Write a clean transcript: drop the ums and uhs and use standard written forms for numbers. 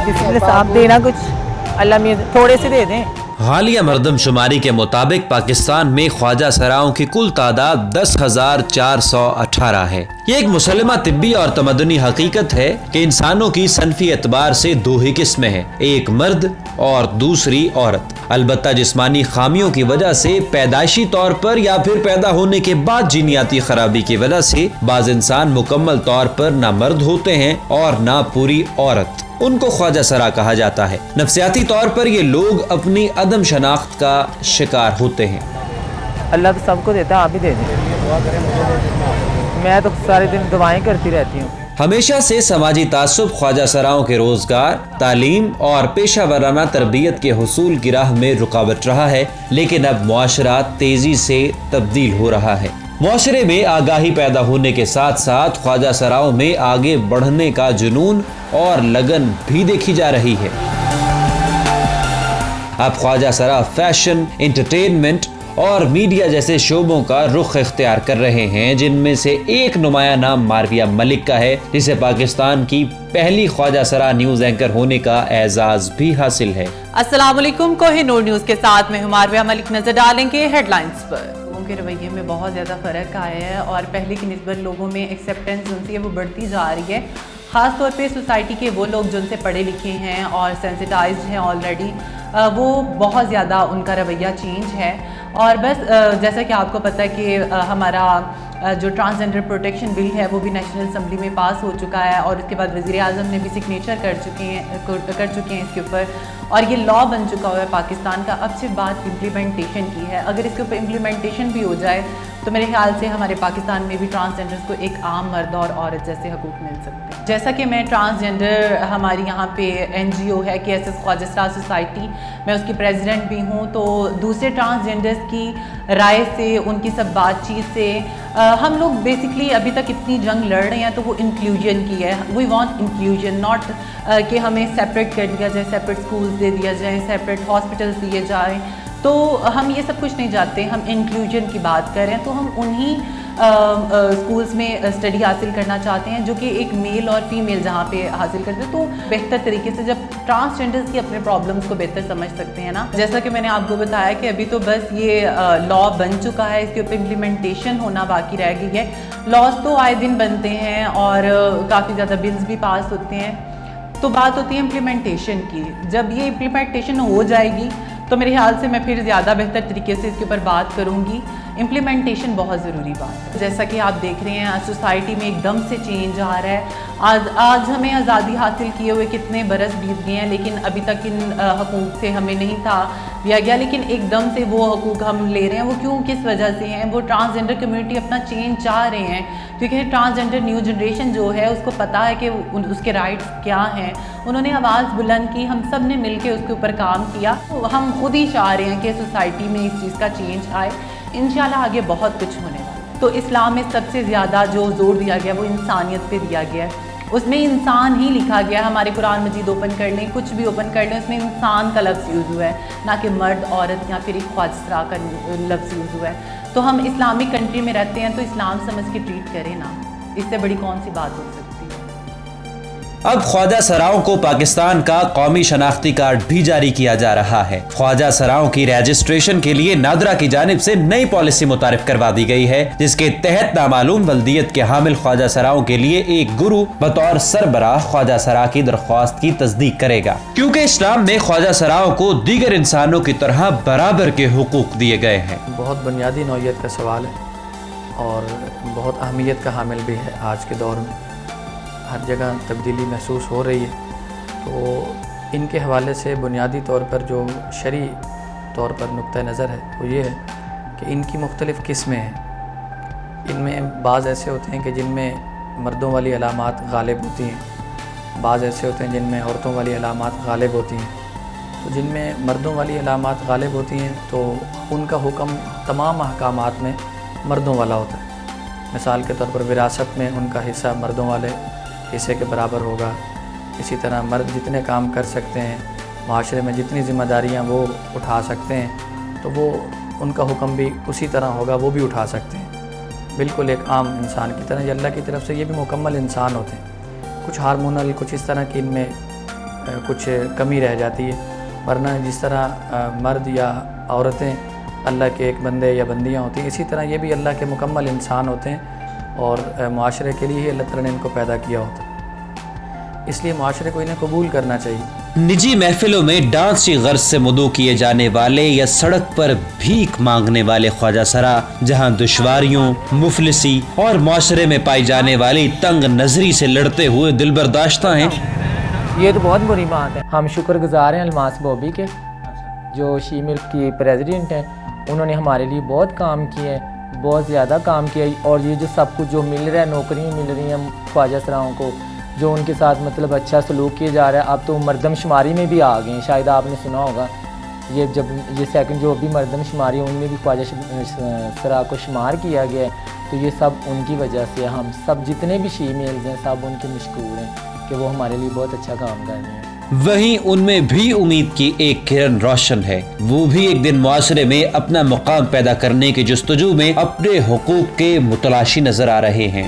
किसी ने साथ देना कुछ, अल्लाह में थोड़े से दे दें। हालिया मरदमशुमारी के मुताबिक पाकिस्तान में ख्वाजा सराओं की कुल तादाद 10,418 है। ये एक मुसलमा तिब्बी और तमदनी हकीकत है कि इंसानों की सनफी एतबार से दो ही किस्में हैं, एक मर्द और दूसरी औरत। अलबत्ता जिस्मानी खामियों की वजह से, पैदाइशी तौर पर या फिर पैदा होने के बाद जीनियाती खराबी की वजह से बाज इंसान मुकम्मल तौर पर ना मर्द होते हैं और ना पूरी औरत। उनको ख्वाजा सरा कहा जाता है। नफ्सियाती तौर पर ये लोग अपनी अदम शनाख्त का शिकार होते हैं। अल्लाह तो सबको देता है, आप भी दे दें। मैं तो सारे दिन दुआएं करती रहती हूँ। हमेशा से समाजी तासुब ख्वाजा सराओं के रोजगार, तालीम और पेशा वराना तरबियत के हुसूल की राह में रुकावट रहा है, लेकिन अब मुआशरा तेजी से तब्दील हो रहा है। मुआशरे में आगाही पैदा होने के साथ साथ ख्वाजा सराओं में आगे बढ़ने का जुनून और लगन भी देखी जा रही है। अब ख्वाजा सरा फैशन, एंटरटेनमेंट और मीडिया जैसे शोबों का रुख इख्तियार कर रहे हैं, जिनमें से एक नुमाया नाम मारविया मलिक का है, जिसे पाकिस्तान की पहली ख्वाजा सरा न्यूज एंकर होने का एजाज भी हासिल है। अस्सलाम वालेकुम, कोहिनूर न्यूज के साथ मैं हूं मारविया मलिक। नजर डालेंगे हेडलाइंस पर। लोगों के रवैये में बहुत ज़्यादा फ़र्क आया है और पहले की निस्बत लोगों में एक्सेप्टेंस जो है वो बढ़ती जा रही है। ख़ास तौर पे सोसाइटी के वो लोग जिनसे पढ़े लिखे हैं और सेंसिटाइज्ड हैं ऑलरेडी, वो बहुत ज़्यादा उनका रवैया चेंज है। और बस जैसा कि आपको पता है कि हमारा जो ट्रांसजेंडर प्रोटेक्शन बिल है वो भी नेशनल असम्बली में पास हो चुका है और उसके बाद वज़ीर आज़म ने भी सिग्नेचर कर चुके हैं इसके ऊपर और ये लॉ बन चुका हुआ है पाकिस्तान का। अब सिर्फ बात इम्प्लीमेंटेशन की है। अगर इसके ऊपर इम्प्लीमेंटेशन भी हो जाए तो मेरे ख्याल से हमारे पाकिस्तान में भी ट्रांसजेंडर्स को एक आम मर्द और औरत जैसे हकूक़ मिल सकते हैं। जैसा कि मैं ट्रांसजेंडर, हमारी यहाँ पे NGO है KSS ख्वाजा सरा सोसाइटी, मैं उसकी प्रेसिडेंट भी हूँ, तो दूसरे ट्रांसजेंडर्स की राय से, उनकी सब बातचीत से हम लोग बेसिकली अभी तक इतनी जंग लड़ रहे हैं तो वो इंक्लूजन की है। वी वांट इंक्लूजन, नॉट कि हमें सेपरेट कर दिया जाए, सेपरेट स्कूल्स दे दिया जाए, सेपरेट हॉस्पिटल्स दिए जाए, तो हम ये सब कुछ नहीं चाहते। हम इंक्लूजन की बात कर रहे हैं तो हम उन्हीं स्कूल्स में स्टडी हासिल करना चाहते हैं जो कि एक मेल और फीमेल जहाँ पे हासिल करते हैं, तो बेहतर तरीके से जब ट्रांसजेंडर्स की अपने प्रॉब्लम्स को बेहतर समझ सकते हैं ना। जैसा कि मैंने आपको बताया कि अभी तो बस ये लॉ बन चुका है, इसके ऊपर इम्प्लीमेंटेशन होना बाकी रह गई है। लॉज तो आए दिन बनते हैं और काफ़ी ज़्यादा बिल्स भी पास होते हैं, तो बात होती है इम्प्लीमेंटेशन की। जब ये इम्प्लीमेंटेशन हो जाएगी तो मेरे ख्याल से मैं फिर ज़्यादा बेहतर तरीके से इसके ऊपर बात करूँगी। इम्प्लीमेंटेशन बहुत ज़रूरी बात है। जैसा कि आप देख रहे हैं आज सोसाइटी में एकदम से चेंज आ रहा है। आज हमें आज़ादी हासिल किए हुए कितने बरस बीत गए हैं, लेकिन अभी तक इन हकूक़ से हमें नहीं था दिया गया, लेकिन एकदम से वो हकूक़ हम ले रहे हैं। वो क्यों, किस वजह से हैं? वो ट्रांसजेंडर कम्युनिटी अपना चेंज चाह रहे हैं, क्योंकि ट्रांसजेंडर न्यू जनरेशन जो है उसको पता है कि उसके राइट्स क्या हैं। उन्होंने आवाज़ बुलंद की, हम सब ने मिल के उसके ऊपर काम किया। तो हम खुद ही चाह रहे हैं कि सोसाइटी में इस चीज़ का चेंज आए। इंशाल्लाह आगे बहुत कुछ होने वाला है। तो इस्लाम में सबसे ज़्यादा जो जोर दिया गया वो इंसानियत पे दिया गया है, उसमें इंसान ही लिखा गया है। हमारे कुरान मजीद ओपन कर लें, कुछ भी ओपन कर लें, उसमें इंसान का लफ्ज़ यूज़ हुआ है, ना कि मर्द औरत या फिर एक ख्वाजा सरा का लफ्ज़ यूज़ हुआ है। तो हम इस्लामिक कंट्री में रहते हैं तो इस्लाम समझ के ट्रीट करें ना, इससे बड़ी कौन सी बात हो सकती है। अब ख्वाजा सराओं को पाकिस्तान का कौमी शनाख्ती कार्ड भी जारी किया जा रहा है। ख्वाजा सराओं की रजिस्ट्रेशन के लिए नादरा की जानिब से नई पॉलिसी मुतारिफ करवा दी गई है, जिसके तहत नामालूम वल्दियत के हामिल ख्वाजा सराओं के लिए एक गुरु बतौर सरबराह ख्वाजा सरा की दरख्वास्त की तस्दीक करेगा, क्योंकि इस्लाम में ख्वाजा सराओं को दीगर इंसानों की तरह बराबर के हुकूक दिए गए हैं। बहुत बुनियादी नौइयत का सवाल है और बहुत अहमियत का हामिल भी है। आज के दौर में हर जगह तब्दीली महसूस हो रही है, तो इनके हवाले से बुनियादी तौर पर जो शरई तौर पर नुक्ता नज़र है वो ये है कि इनकी मुख्तलिफ़ किस्में हैं। इनमें बाज़ ऐसे होते हैं कि जिनमें मर्दों वाली अलामात गालिब होती हैं, बाज़ ऐसे होते हैं जिनमें औरतों वाली अलामात गालिब होती हैं। तो जिनमें मर्दों वाली अलामात गालिब होती हैं तो उनका हुक्म तमाम अहकामात में मर्दों वाला होता है। मिसाल के तौर पर विरासत में उनका हिस्सा मर्दों वाले हिस्से के बराबर होगा। इसी तरह मर्द जितने काम कर सकते हैं, माशरे में जितनी ज़िम्मेदारियाँ वो उठा सकते हैं, तो वो उनका हुक्म भी उसी तरह होगा, वो भी उठा सकते हैं, बिल्कुल एक आम इंसान की तरह। अल्लाह की तरफ से ये भी मुकम्मल इंसान होते हैं। कुछ हार्मोनल, कुछ इस तरह की इनमें कुछ कमी रह जाती है। वरना जिस तरह मर्द या औरतें अल्लाह के एक बंदे या बंदियाँ होती हैं, इसी तरह ये भी अल्लाह के मुकम्मल इंसान होते हैं और मुआशरे के लिए ही अल्लाह ताला ने इनको पैदा किया होता है। इसलिए मुआशरे को इन्हें कबूल करना चाहिए। निजी महफिलों में डांस की गर्ज से मुदू किए जाने वाले या सड़क पर भीख मांगने वाले ख्वाजा सरा जहां दुश्वारियों, मुफलिसी और माशरे में पाई जाने वाली तंग नजरी से लड़ते हुए दिल बर्दाश्ता हैं। ये तो बहुत बुरी बात है। हम शुक्रगुजार हैं अलमास बॉबी के, जो शी मिल्क की प्रेसिडेंट हैं। उन्होंने हमारे लिए बहुत काम किए हैं, बहुत ज़्यादा काम किया। और ये जो सब कुछ जो मिल रहा है, नौकरियाँ मिल रही हैं ख्वाजा सराओं को, जो उनके साथ मतलब अच्छा सलूक किया जा रहा है। अब तो मरदमशुमारी में भी आ गए हैं, शायद आपने सुना होगा। ये जब ये सेकंड जो अभी मरदमशुमारी उनमें भी ख्वाजा सरा को शुमार किया गया है। तो ये सब उनकी वजह से हम सब जितने भी शीमेल्स हैं सब उनके मशकूर हैं कि वो हमारे लिए बहुत अच्छा काम कर रहे हैं। वहीं उनमें भी उम्मीद की एक किरण रोशन है। वो भी एक दिन मुआशरे में अपना मुकाम पैदा करने की जुस्तजू में अपने हुकूक के मुतलाशी नजर आ रहे हैं।